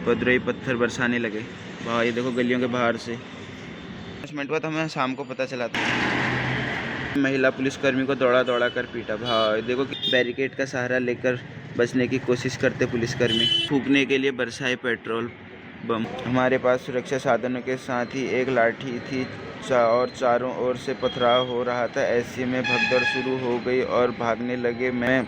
उपद्रवी पत्थर बरसाने लगे। भाई ये देखो गलियों के बाहर से। 5 मिनट बाद हमें शाम को पता चला था। महिला पुलिसकर्मी को दौड़ा दौड़ा कर पीटा। भाई देखो कि बैरिकेड का सहारा लेकर बचने की कोशिश करते पुलिसकर्मी। फूंकने के लिए बरसाए पेट्रोल बम। हमारे पास सुरक्षा साधनों के साथ ही एक लाठी थी और चारों ओर से पथराव हो रहा था। ऐसे में भगदड़ शुरू हो गई और भागने लगे। मैं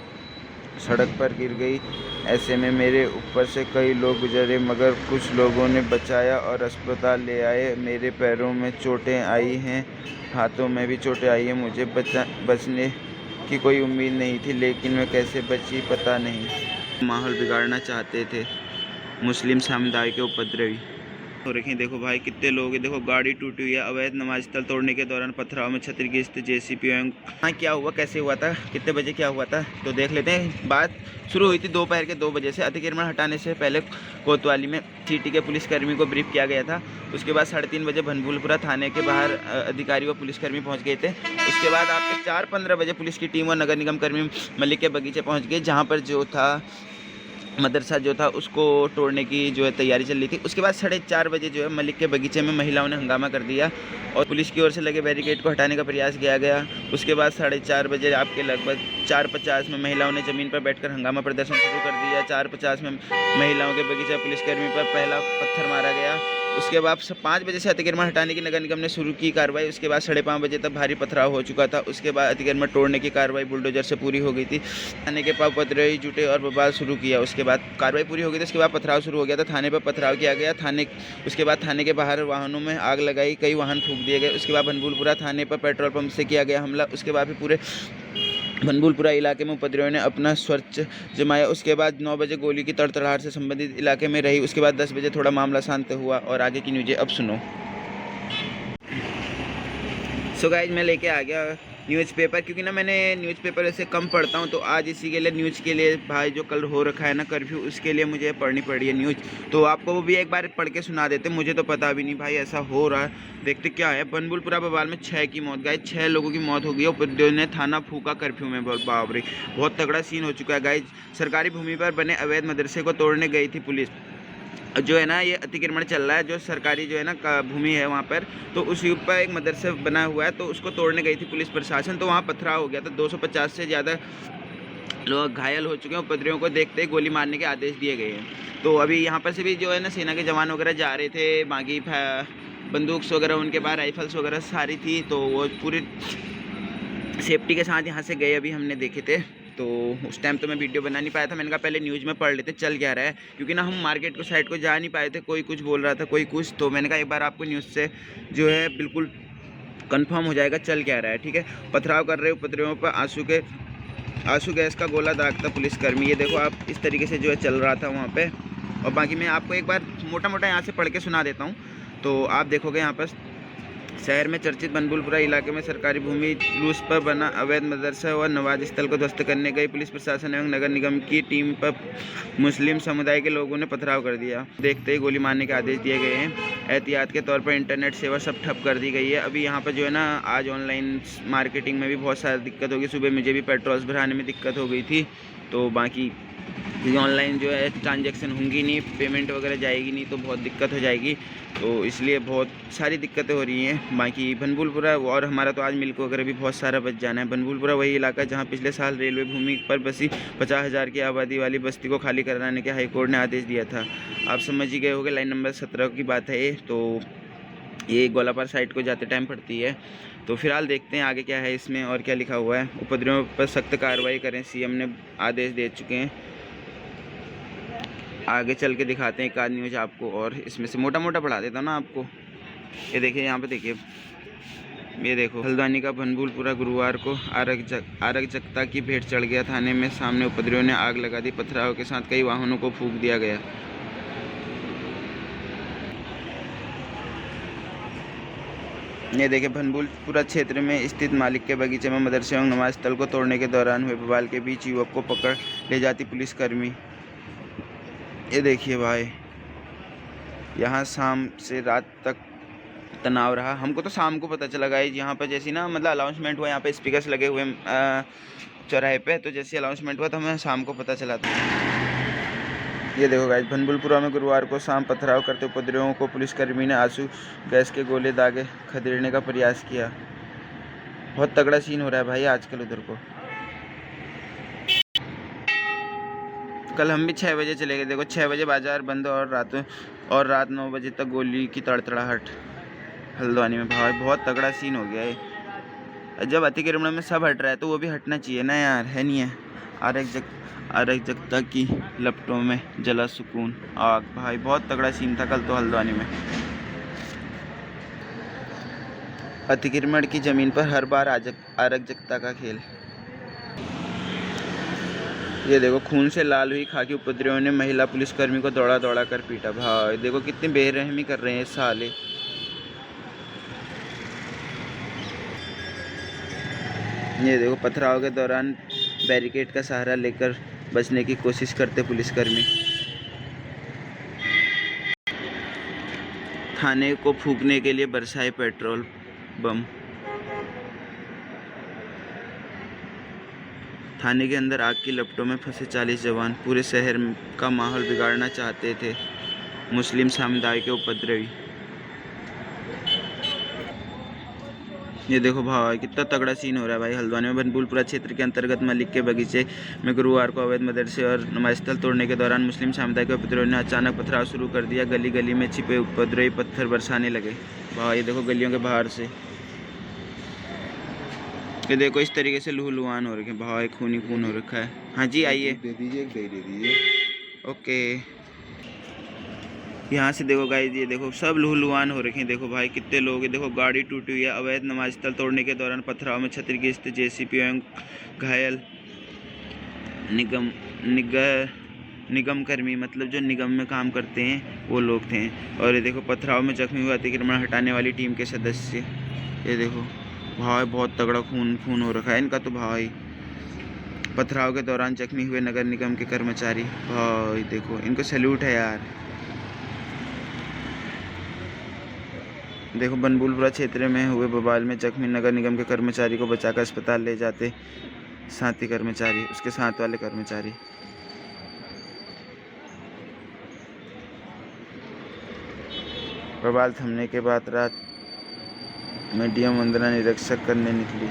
सड़क पर गिर गई। ऐसे में मेरे ऊपर से कई लोग गुजरे मगर कुछ लोगों ने बचाया और अस्पताल ले आए। मेरे पैरों में चोटें आई हैं, हाथों में भी चोटें आई हैं। मुझे बचने की कोई उम्मीद नहीं थी, लेकिन मैं कैसे बची पता नहीं। माहौल बिगाड़ना चाहते थे मुस्लिम समुदाय के उपद्रवी हो रखे। देखो भाई कितने लोग हैं। देखो गाड़ी टूटी हुई है। अवैध नमाज स्थल तोड़ने के दौरान पथराव में क्षतिग्रस्त जेसीपी एवं हाँ क्या हुआ, कैसे हुआ था, कितने बजे क्या हुआ था, तो देख लेते हैं। बात शुरू हुई थी दोपहर के 2 बजे से। अतिक्रमण हटाने से पहले कोतवाली में सिटी के पुलिसकर्मी को ब्रीफ किया गया था। उसके बाद 3:30 बजे भनभूलपुरा थाने के बाहर अधिकारी व पुलिसकर्मी पहुँच गए थे। उसके बाद आपके 4:15 बजे पुलिस की टीम और नगर निगम कर्मी मलिक के बगीचे पहुँच गए, जहाँ पर जो था मदरसा जो था उसको तोड़ने की जो है तैयारी चल रही थी। उसके बाद 4:30 बजे जो है मलिक के बगीचे में महिलाओं ने हंगामा कर दिया और पुलिस की ओर से लगे बैरिकेड को हटाने का प्रयास किया गया। उसके बाद 4:30 बजे आपके लगभग 4:50 में महिलाओं ने ज़मीन पर बैठकर हंगामा प्रदर्शन शुरू कर दिया। 4:50 में महिलाओं के बगीचा पुलिसकर्मी पर पहला पत्थर मारा गया। उसके बाद 5 बजे से अतिक्रमण हटाने की नगर निगम ने शुरू की कार्रवाई। उसके बाद 5:30 बजे तक भारी पथराव हो चुका था। उसके बाद अतिक्रमण तोड़ने की कार्रवाई बुलडोजर से पूरी हो गई थी। थाने के पास उपद्रवी जुटे और बवाल शुरू किया। उसके बाद कार्रवाई पूरी हो गई थी। उसके बाद पथराव शुरू हो गया था। थाने पर पथराव किया गया। उसके बाद थाने के बाहर वाहनों में आग लगाई, कई वाहन फूंक दिए गए। उसके बाद भनभूलपुरा थाने पर पेट्रोल पंप से किया गया हमला। उसके बाद फिर पूरे भनभूलपुरा इलाके में उपद्रवियों ने अपना स्वर्च जमाया। उसके बाद 9 बजे गोली की तड़तड़ाहट से संबंधित इलाके में रही। उसके बाद 10 बजे थोड़ा मामला शांत हुआ और आगे की न्यूज़ें अब सुनो। सो गाइज मैं लेके आ गया न्यूज़पेपर, क्योंकि ना मैंने न्यूज़पेपर ऐसे कम पढ़ता हूँ, तो आज इसी के लिए न्यूज़ के लिए भाई जो कल हो रखा है ना कर्फ्यू, उसके लिए मुझे पढ़नी पड़ी है न्यूज़। तो आपको वो भी एक बार पढ़ के सुना देते, मुझे तो पता भी नहीं भाई ऐसा हो रहा है। देखते क्या है। भनभूलपुरा बवाल में 6 की मौत। गाइज 6 लोगों की मौत हो गई। उपद्रवियों ने थाना फूका कर्फ्यू में। बाप रे, बहुत तगड़ा सीन हो चुका है गाइज। सरकारी भूमि पर बने अवैध मदरसे को तोड़ने गई थी पुलिस। जो है ना ये अतिक्रमण चल रहा है, जो सरकारी जो है ना भूमि है वहाँ पर, तो उसी ऊपर एक मदरसा बना हुआ है, तो उसको तोड़ने गई थी पुलिस प्रशासन। तो वहाँ पथराव हो गया था। 250 से ज़्यादा लोग घायल हो चुके हैं। उपद्रवियों को देखते ही गोली मारने के आदेश दिए गए हैं। तो अभी यहाँ पर से भी जो है ना सेना के जवान वगैरह जा रहे थे। बाकी बंदूक वगैरह उनके पास, राइफल्स वगैरह सारी थी, तो वो पूरी सेफ्टी के साथ यहाँ से गए। अभी हमने देखे थे, तो उस टाइम तो मैं वीडियो बना नहीं पाया था। मैंने कहा पहले न्यूज़ में पढ़ लेते चल क्या रहा है, क्योंकि ना हम मार्केट को साइड को जा नहीं पाए थे। कोई कुछ बोल रहा था, कोई कुछ, तो मैंने कहा एक बार आपको न्यूज़ से जो है बिल्कुल कंफर्म हो जाएगा चल क्या रहा है। ठीक है। पथराव कर रहे उपद्रवियों पर आंसू गैस का गोला दागता पुलिसकर्मी। ये देखो आप इस तरीके से जो है चल रहा था वहाँ पे। और बाकी मैं आपको एक बार मोटा मोटा यहाँ से पढ़ के सुना देता हूँ, तो आप देखोगे। यहाँ पर शहर में चर्चित भनभूलपुरा इलाके में सरकारी भूमि लूज पर बना अवैध मदरसा और नमाज स्थल को ध्वस्त करने गई पुलिस प्रशासन एवं नगर निगम की टीम पर मुस्लिम समुदाय के लोगों ने पथराव कर दिया। देखते ही गोली मारने के आदेश दिए गए हैं। एहतियात के तौर पर इंटरनेट सेवा सब ठप कर दी गई है। अभी यहाँ पर जो है ना आज ऑनलाइन मार्केटिंग में भी बहुत सारी दिक्कत होगी। सुबह मुझे भी पेट्रोल भराने में दिक्कत हो गई थी। तो बाकी क्योंकि ऑनलाइन जो है ट्रांजैक्शन होंगी नहीं, पेमेंट वगैरह जाएगी नहीं, तो बहुत दिक्कत हो जाएगी। तो इसलिए बहुत सारी दिक्कतें हो रही हैं। बाकी भनभूलपुरा और हमारा तो आज मिल्क वगैरह भी बहुत सारा बच जाना है। भनभूलपुरा वही इलाका जहां पिछले साल रेलवे भूमि पर बसी 50,000 की आबादी वाली बस्ती को खाली कराने के हाईकोर्ट ने आदेश दिया था। आप समझ ही गए होंगे, लाइन नंबर 17 की बात है ये। तो ये गोलापार साइड को जाते टाइम पड़ती है। तो फिलहाल देखते हैं आगे क्या है इसमें और क्या लिखा हुआ है। उपद्रवियों पर सख्त कार्रवाई करें, सीएम ने आदेश दे चुके हैं। आगे चल के दिखाते हैं एक आध न्यूज़ आपको, और इसमें से मोटा मोटा पढ़ा देता हूँ ना आपको। ये देखिए यहाँ पे देखिए, ये देखो हल्द्वानी का भनभूलपुरा गुरुवार को अराजकता की भेंट चढ़ गया। थाने में सामने उपद्रवियों ने आग लगा दी। पथराव के साथ कई वाहनों को फूंक दिया गया। ये देखिए भनभूलपुरा क्षेत्र में स्थित मालिक के बगीचे में मदरसे एवं नमाज स्थल को तोड़ने के दौरान हुए बवाल के बीच युवक को पकड़ ले जाती पुलिसकर्मी। ये देखिए भाई, यहाँ शाम से रात तक तनाव रहा। हमको तो शाम को पता चला गाइस, यहाँ पर जैसी ना मतलब अनाउंसमेंट हुआ, यहाँ पे स्पीकर्स लगे हुए चौराहे पे, तो जैसे अनाउंसमेंट हुआ तो हमें शाम को पता चला था। ये देखो गाइस, बनबुलपुरा में गुरुवार को शाम पथराव करते उपद्रवियों को पुलिसकर्मी ने आंसू गैस के गोले दागे खदेड़ने का प्रयास किया। बहुत तगड़ा सीन हो रहा है भाई आजकल उधर को। कल हम भी 6 बजे चले गए, देखो 6 बजे बाजार बंद और रात 9 बजे तक गोली की तड़तड़ाहट हल्द्वानी में। भाई बहुत तगड़ा सीन हो गया है। जब अतिक्रमण में सब हट रहा है तो वो भी हटना चाहिए ना यार, है नहीं है। अराजकता की लपटों में जला सुकून आग। भाई बहुत तगड़ा सीन था कल तो हल्द्वानी में। अतिक्रमण की जमीन पर हर बार अराजकता का खेल। ये देखो, खून से लाल हुई खाकी उपद्रवियों ने महिला पुलिसकर्मी को दौड़ा कर पीटा। भाई देखो कितनी बेरहमी कर रहे हैं साले। ये देखो, पथराव के दौरान बैरिकेड का सहारा लेकर बचने की कोशिश करते पुलिसकर्मी। थाने को फूंकने के लिए बरसाए पेट्रोल बम। थाने के अंदर आग की लपटों में फंसे 40 जवान। पूरे शहर का माहौल बिगाड़ना चाहते थे मुस्लिम समुदाय के उपद्रवी। ये देखो भाई कितना तगड़ा सीन हो रहा है भाई हल्द्वानी में। बनबुलपुरा क्षेत्र के अंतर्गत मलिक के बगीचे में गुरुवार को अवैध मदरसे और नमाज स्थल तोड़ने के दौरान मुस्लिम समुदाय के उपद्रवियों ने अचानक पथराव शुरू कर दिया। गली गली में छिपे उपद्रवी पत्थर बरसाने लगे। भाई ये देखो गलियों के बाहर से, ये देखो इस तरीके से लहूलुहान हो रखे हैं। भाई खून ही खून हो रखा है। हाँ जी आइए, दे दीजिए। ओके। यहाँ से देखो गाइस, ये देखो सब लहूलुहान हो रखे हैं। देखो भाई कितने लोग हैं। देखो गाड़ी टूटी हुई है। अवैध नमाज स्थल तोड़ने के दौरान पथराव में क्षतिग्रस्त जेसीपी एवं घायल निगम कर्मी, मतलब जो निगम में काम करते हैं वो लोग थे। और ये देखो पथराव में जख्मी हुए अतिक्रमण हटाने वाली टीम के सदस्य। ये देखो भाई बहुत तगड़ा खून हो रखा है इनका तो। भाई पथराव के दौरान जख्मी हुए नगर निगम के कर्मचारी। भाई देखो इनको सैल्यूट है यार। देखो बनबुलपुरा क्षेत्र में हुए बवाल में जख्मी नगर निगम के कर्मचारी को बचाकर अस्पताल ले जाते साथी कर्मचारी, उसके साथ वाले कर्मचारी। बवाल थमने के बाद रात में डीएम वंदना निरीक्षक करने निकली।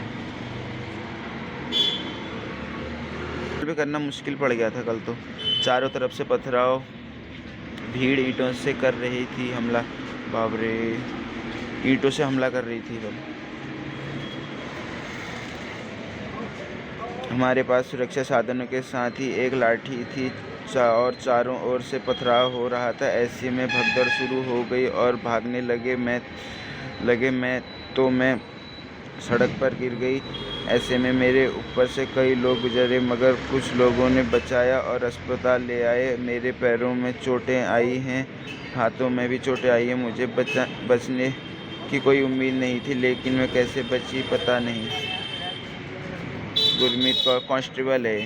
भी करना मुश्किल पड़ गया था कल तो। चारों तरफ से पथराव, भीड़ ईंटों से कर रही थी हमला। बाबरे, ईंटों से हमला कर रही थी कल। हमारे पास सुरक्षा साधनों के साथ ही एक लाठी थी और चारों ओर से पथराव हो रहा था। ऐसे में भगदड़ शुरू हो गई और भागने लगे। मैं सड़क पर गिर गई। ऐसे में मेरे ऊपर से कई लोग गुजरे मगर कुछ लोगों ने बचाया और अस्पताल ले आए। मेरे पैरों में चोटें आई हैं, हाथों में भी चोटें आई हैं। मुझे बचने की कोई उम्मीद नहीं थी, लेकिन मैं कैसे बची पता नहीं। गुरमीत कौर कांस्टेबल है।